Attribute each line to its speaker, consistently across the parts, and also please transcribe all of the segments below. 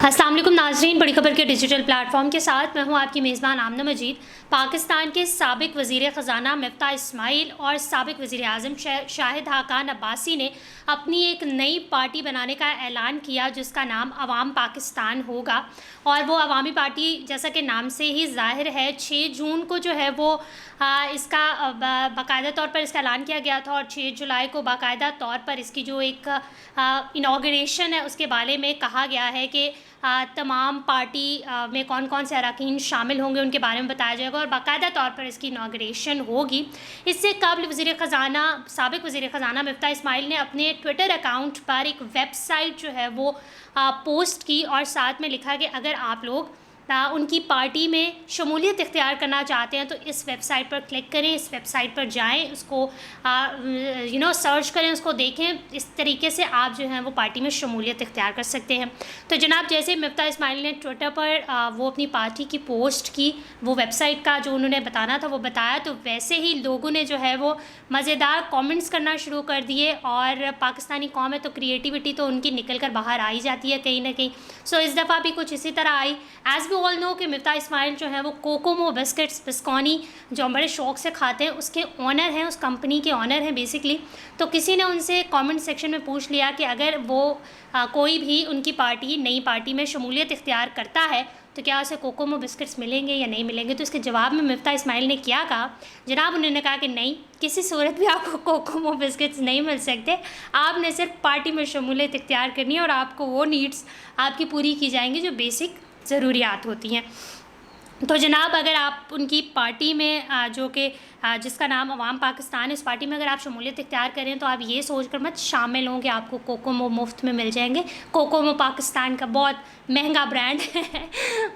Speaker 1: अस्सलाम वालेकुम नाज़रीन, बड़ी खबर के डिजिटल प्लेटफॉर्म के साथ मैं हूं आपकी मेज़बान आमना मजीद। पाकिस्तान के साबिक वज़ीर ख़ज़ाना मिफ्ता इस्माइल और साबिक वज़ीर आज़म शाहिद हाकान अब्बासी ने अपनी एक नई पार्टी बनाने का ऐलान किया जिसका नाम अवाम पाकिस्तान होगा। और वो अवामी पार्टी जैसा कि नाम से ही ज़ाहिर है 6 जून को जो है वो इसका बाकायदा तौर पर इसका ऐलान किया गया था और 6 जुलाई को बाकायदा तौर पर इसकी जो एक इनाग्रेशन है उसके बारे में कहा गया है कि तमाम पार्टी में कौन कौन से अरकान शामिल होंगे उनके बारे में बताया जाएगा और बाकायदा तौर पर इसकी इनाग्रेशन होगी। इससे कबल वज़ीर ख़ज़ाना साबिक वज़ीर ख़ज़ाना मिफ्ता इस्माइल ने अपने ट्विटर अकाउंट पर एक वेबसाइट जो है वो पोस्ट की और साथ में लिखा कि अगर आप लोग उनकी पार्टी में शमूलियत इख्तियार करना चाहते हैं तो इस वेबसाइट पर क्लिक करें, इस वेबसाइट पर जाएं, उसको सर्च करें, उसको देखें। इस तरीके से आप जो हैं वो पार्टी में शमूलियत इख्तियार कर सकते हैं। तो जनाब जैसे मिफ्ता इस्माइल ने ट्विटर पर वो अपनी पार्टी की पोस्ट की, वो वेबसाइट का जो उन्होंने बताना था वो बताया, तो वैसे ही लोगों ने जो है वो मज़ेदार कमेंट्स करना शुरू कर दिए। और पाकिस्तानी कौम है तो क्रिएटिविटी तो उनकी निकल कर बाहर आ ही जाती है कहीं ना कहीं। सो इस दफ़ा भी कुछ इसी तरह आई। एज़ ऑल नो कि मिफ्ता इस्माइल जो है वो कोकोमो बिस्किट्स बिस्कॉनी जो हम बड़े शौक़ से खाते हैं उसके ऑनर हैं, उस कंपनी के ऑनर हैं बेसिकली। तो किसी ने उनसे कमेंट सेक्शन में पूछ लिया कि अगर वो कोई भी उनकी पार्टी नई पार्टी में शमूलियत इख्तियार करता है तो क्या उसे कोकोमो बिस्किट्स मिलेंगे या नहीं मिलेंगे। तो इसके जवाब में मिफ्ता इस्माइल ने क्या कहा जनाब, उन्होंने कहा कि नहीं, किसी सूरत में आपको कोकोमो बिस्किट्स नहीं मिल सकते। आपने सिर्फ पार्टी में शमूलियत इख्तियार करनी है और आपको वो नीड्स आपकी पूरी की जाएंगी जो बेसिक ज़रूरियात होती हैं। तो जनाब अगर आप उनकी पार्टी में जो कि जिसका नाम अवाम पाकिस्तान है, इस पार्टी में अगर आप शमूलियत इख्तियार करें तो आप ये सोच कर मत शामिल हों कि आपको कोकोमो मुफ्त में मिल जाएंगे। कोकोमो पाकिस्तान का बहुत महंगा ब्रांड है।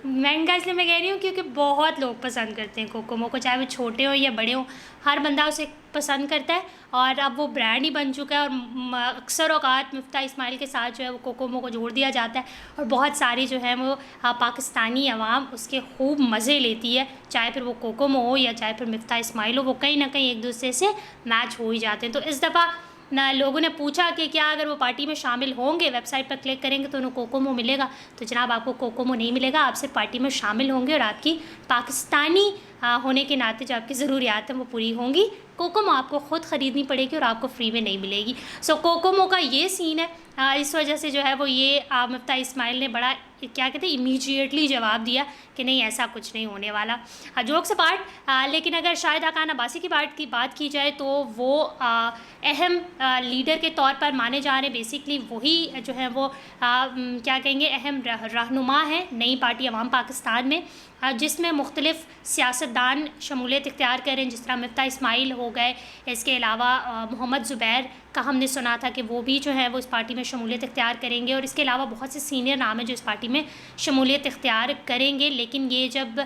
Speaker 1: महंगा इसलिए मैं कह रही हूँ क्योंकि बहुत लोग पसंद करते हैं कोकोमो को, चाहे वो छोटे हों या बड़े हों, हर बंदा उसे पसंद करता है और अब वो ब्रांड ही बन चुका है। और अक्सर औक़ात मिफ्ता इस्माइल के साथ जो है वो कोकोमो को जोड़ दिया जाता है और बहुत सारी जो है वो पाकिस्तानी अवाम उसके खूब मज़े लेती है, चाहे फिर वो कोकोमो हो या चाहे फिर मिफ्ता इस्माइल हो, वो कहीं ना कहीं एक दूसरे से मैच हो ही जाते हैं। तो इस दफ़ा लोगों ने पूछा कि क्या अगर वो पार्टी में शामिल होंगे, वेबसाइट पर क्लिक करेंगे तो उन्हें कोकोमो मिलेगा। तो जनाब आपको कोकोमो नहीं मिलेगा, आप सिर्फ पार्टी में शामिल होंगे और आपकी पाकिस्तानी होने के नाते जो आपकी ज़रूरियात हैं वो पूरी होंगी। कोकोमो आपको ख़ुद ख़रीदनी पड़ेगी और आपको फ्री में नहीं मिलेगी। सो कोकोमो का ये सीन है। इस वजह से जो है वो ये मिफ्ता इस्माइल ने बड़ा क्या कहते हैं इमीडिएटली जवाब दिया कि नहीं, ऐसा कुछ नहीं होने वाला। जोक्स अपार्ट, लेकिन अगर शाहिद हाकान अब्बासी की बात की जाए तो वो अहम लीडर के तौर पर माने जा रहे हैं। बेसिकली वही जो है वो क्या कहेंगे अहम रहनुमा है नई पार्टी अवाम पाकिस्तान में, जिसमें मुख्तलिफ़ सियासतदान शमूलियत इख्तियार करें, जिस तरह मिफ्ता इस्माइल हो गए। इसके अलावा मोहम्मद ज़ुबैर का हमने सुना था कि वो भी जो है वो इस पार्टी में शमूलियत इख्तियार करेंगे और इसके अलावा बहुत से सीनियर नाम हैं जो इस पार्टी में शमूलियत इख्तियार करेंगे। लेकिन ये जब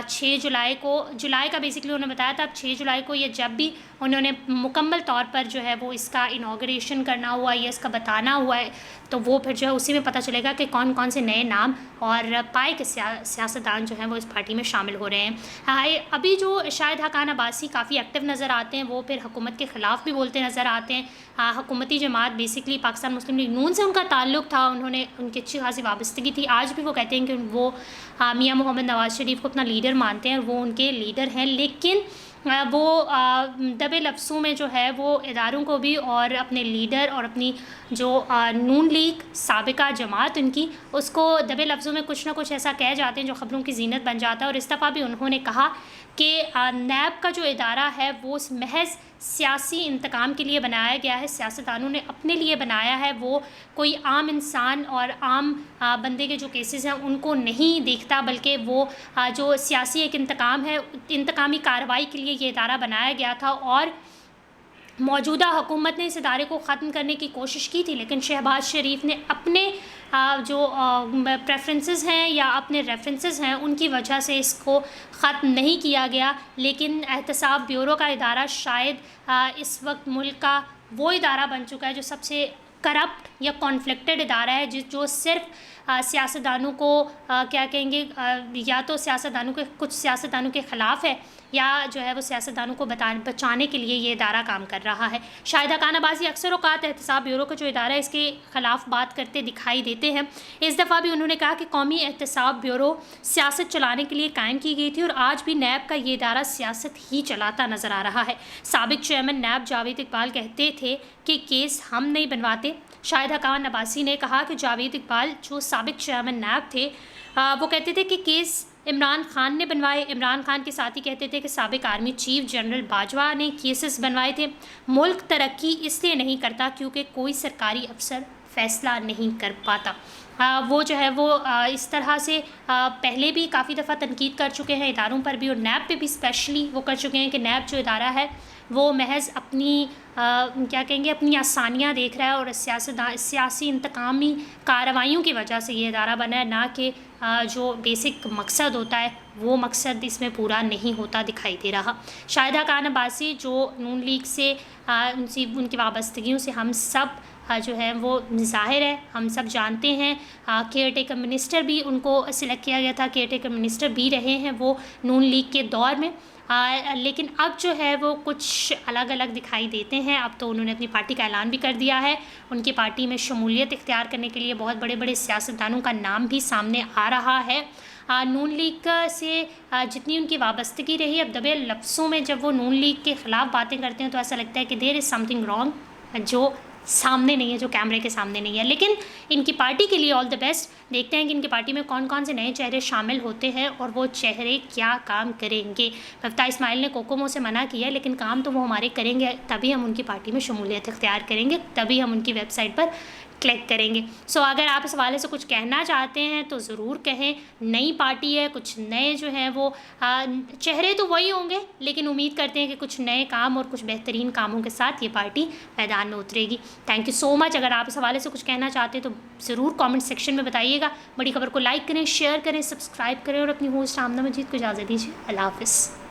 Speaker 1: 6 जुलाई का बेसिकली उन्होंने बताया था, अब 6 जुलाई को ये जब भी उन्होंने मुकम्मल तौर पर जो है वो इसका इनाग्रेशन करना हुआ या इसका बताना हुआ है तो वो फिर जो है उसी में पता चलेगा कि कौन कौन से नए नाम और पाए के सियासतदान जो हैं वो इस पार्टी में शामिल हो रहे हैं। अभी जो शाहिद हाकान अब्बासी काफ़ी एक्टिव नज़र आते हैं, वो फिर हुकूमत के ख़िलाफ़ भी बोलते नज़र आते हैं। हुकूमती जमात बेसिकली पाकिस्तान मुस्लिम लीग नून से उनका ताल्लुक़ था, उनकी अच्छी खासी वाबस्तगी थी। आज भी वो कहते हैं कि वो मियाँ मोहम्मद नवाज़ शरीफ को अपना लीडर मानते हैं और वो उनके लीडर हैं। लेकिन वो दबे लफ्ज़ों में जो है वो इदारों को भी और अपने लीडर और अपनी जो नून लीग साबिका जमात उनकी उसको दबे लफ्ज़ों में कुछ ना कुछ ऐसा कह जाते हैं जो ख़बरों की जीनत बन जाता है। और इस दफ़ा भी उन्होंने कहा कि नैब का जो इदारा है वो महज सियासी इंतकाम के लिए बनाया गया है, सियासतदानों ने अपने लिए बनाया है, वो कोई आम इंसान और आम बंदे के जो केसेस हैं उनको नहीं देखता, बल्कि वो जो सियासी एक इंतकाम है, इंतकामी कार्रवाई के लिए ये इदारा बनाया गया था। और मौजूदा हुकूमत ने इस इदारे को ख़त्म करने की कोशिश की थी, लेकिन शहबाज शरीफ ने अपने जो प्रेफरेंसेस हैं या अपने रेफरेंसेस हैं उनकी वजह से इसको ख़त्म नहीं किया गया। लेकिन एहतसाब ब्यूरो का इदारा शायद इस वक्त मुल्क का वो इदारा बन चुका है जो सबसे करप्ट या कॉन्फ्लिक्टेड इदारा है जो सिर्फ सियासतदानों को क्या कहेंगे या तो सियासतदानों के कुछ सियासतदानों के ख़िलाफ़ है या जो है वो सियासतदानों को बचाने के लिए ये इदारा काम कर रहा है। शाहिदा खान अब्बासी अक्सर औक़ात एहतसाब ब्यूरो का जो इदारा है इसके ख़िलाफ़ बात करते दिखाई देते हैं। इस दफ़ा भी उन्होंने कहा कि कौमी एहतसाब ब्यूरो सियासत चलाने के लिए कायम की गई थी और आज भी नैब का ये इदारा सियासत ही चलाता नज़र आ रहा है। साबिक चेयरमैन नैब जावेद इकबाल कहते थे कि केस हम नहीं बनवाते। शाहिदा खान अब्बासी ने कहा कि जावेद इकबाल जो साबिक चेयरमैन नैब थे वो कहते थे कि केस इमरान खान ने बनवाए। इमरान खान के साथ ही कहते थे कि साबिक आर्मी चीफ जनरल बाजवा ने केसेस बनवाए थे। मुल्क तरक्की इसलिए नहीं करता क्योंकि कोई सरकारी अफसर फ़ैसला नहीं कर पाता। वो जो है वो इस तरह से पहले भी काफ़ी दफ़ा तनकीद कर चुके हैं इदारों पर भी और नैब पे भी स्पेशली वो कर चुके हैं कि नैब जो इदारा है वो महज अपनी क्या कहेंगे अपनी आसानियाँ देख रहा है और सियासी इंतकामी कार्रवाइयों की वजह से ये इदारा बना है, ना कि जो बेसिक मकसद होता है वो मकसद इसमें पूरा नहीं होता दिखाई दे रहा। शाहिदा खान अब्बासी जो नून लीग से उनकी वाबस्तगियों से हम सब जो है वो ज़ाहिर है, हम सब जानते हैं। केयर टेकर मिनिस्टर भी उनको सिलेक्ट किया गया था, केयर टेकर मिनिस्टर भी रहे हैं वो नून लीग के दौर में। लेकिन अब जो है वो कुछ अलग अलग दिखाई देते हैं। अब तो उन्होंने अपनी पार्टी का ऐलान भी कर दिया है। उनकी पार्टी में शमूलियत इख्तियार करने के लिए बहुत बड़े बड़े सियासतदानों का नाम भी सामने आ रहा है। नून लीग से जितनी उनकी वाबस्तगी रही, अब दबे लफ्ज़ों में जब वो नून लीग के ख़िलाफ़ बातें करते हैं तो ऐसा लगता है कि देयर इज़ समथिंग रॉन्ग जो सामने नहीं है, जो कैमरे के सामने नहीं है। लेकिन इनकी पार्टी के लिए ऑल द बेस्ट। देखते हैं कि इनकी पार्टी में कौन कौन से नए चेहरे शामिल होते हैं और वो चेहरे क्या काम करेंगे। मिफ्ता इस्माइल ने कोकोमो से मना किया, लेकिन काम तो वो हमारे करेंगे, तभी हम उनकी पार्टी में शमूलियत इख्तियार करेंगे, तभी हम उनकी वेबसाइट पर क्लिक करेंगे। सो अगर आप इस हवाले से कुछ कहना चाहते हैं तो ज़रूर कहें। नई पार्टी है, कुछ नए जो हैं वो चेहरे तो वही होंगे, लेकिन उम्मीद करते हैं कि कुछ नए काम और कुछ बेहतरीन कामों के साथ ये पार्टी मैदान में उतरेगी। Thank you so much. अगर आप इस हवाले से कुछ कहना चाहते हैं तो ज़रूर कमेंट सेक्शन में बताइएगा। बड़ी खबर को लाइक करें, शेयर करें, सब्सक्राइब करें और अपनी होस्ट आमना मजीद को इजाज़त दीजिए। अल्लाह हाफ़िज़।